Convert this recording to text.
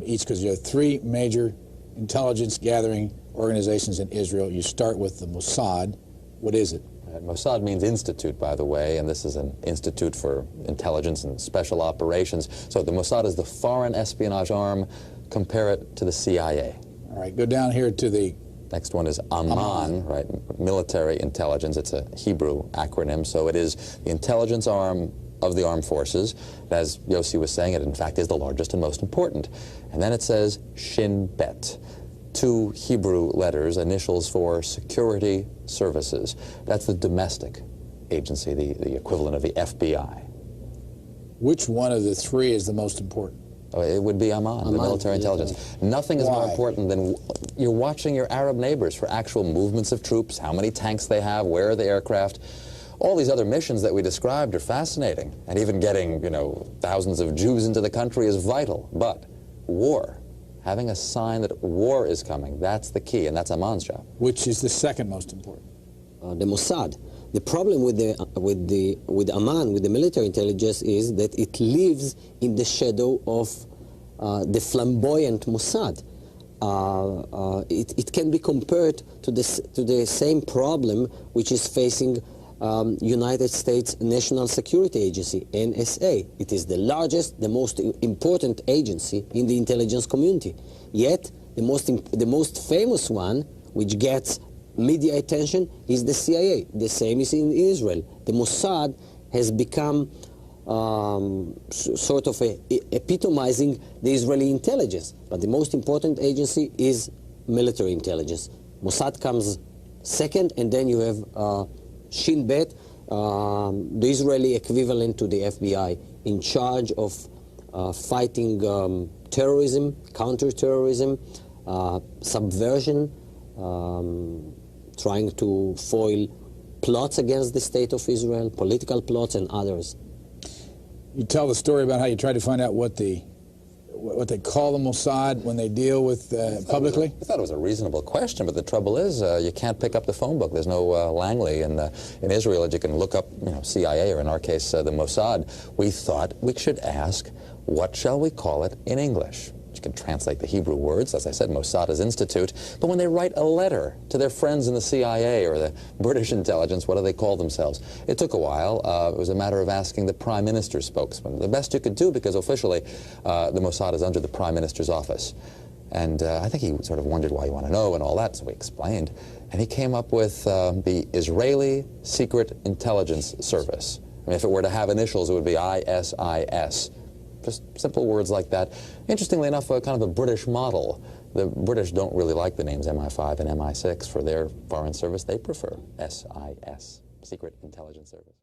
each, because you have three major intelligence gathering organizations in Israel. You start with the Mossad. What is it? Mossad means institute, by the way, and this is an institute for intelligence and special operations. So the Mossad is the foreign espionage arm. Compare it to the CIA. All right, go down here to the... Next one is Aman, right? Military intelligence. It's a Hebrew acronym, so it is the intelligence arm of the armed forces. As Yossi was saying, it in fact is the largest and most important. And then it says Shin Bet, two Hebrew letters, initials for security services. That's the domestic agency, the equivalent of the FBI. Which one of the three is the most important? Oh, it would be Aman, the military intelligence. Nothing is more important than you're watching your Arab neighbors for actual movements of troops, how many tanks they have, where are the aircraft. All these other missions that we described are fascinating, and even getting, you know, thousands of Jews into the country is vital. But war, having a sign that war is coming, that's the key, and that's Aman's job. Which is the second most important? The Mossad. The problem with Aman, with the military intelligence, is that it lives in the shadow of the flamboyant Mossad. It can be compared to the same problem which is facing United States National Security Agency, NSA. It is the largest, the most important agency in the intelligence community. Yet, the most famous one, which gets media attention, is the CIA. The same is in Israel. The Mossad has become sort of epitomizing the Israeli intelligence. But the most important agency is military intelligence. Mossad comes second, and then you have Shin Bet, the Israeli equivalent to the FBI, in charge of fighting terrorism, counterterrorism, subversion, trying to foil plots against the state of Israel, political plots and others. You tell the story about how you tried to find out what they call the Mossad when they deal with publicly? I thought it was a reasonable question, but the trouble is you can't pick up the phone book. There's no Langley in Israel that you can look up, you know, CIA, or in our case, the Mossad. We thought we should ask, what shall we call it in English? You can translate the Hebrew words. As I said, Mossad is institute. But when they write a letter to their friends in the CIA or the British intelligence, what do they call themselves? It took a while. It was a matter of asking the Prime Minister's spokesman. The best you could do, because officially the Mossad is under the Prime Minister's office. And I think he sort of wondered why you want to know and all that, so we explained. And he came up with the Israeli Secret Intelligence Service. I mean, if it were to have initials, it would be ISIS. Just simple words like that. Interestingly enough, kind of a British model. The British don't really like the names MI5 and MI6 for their foreign service. They prefer SIS, Secret Intelligence Service.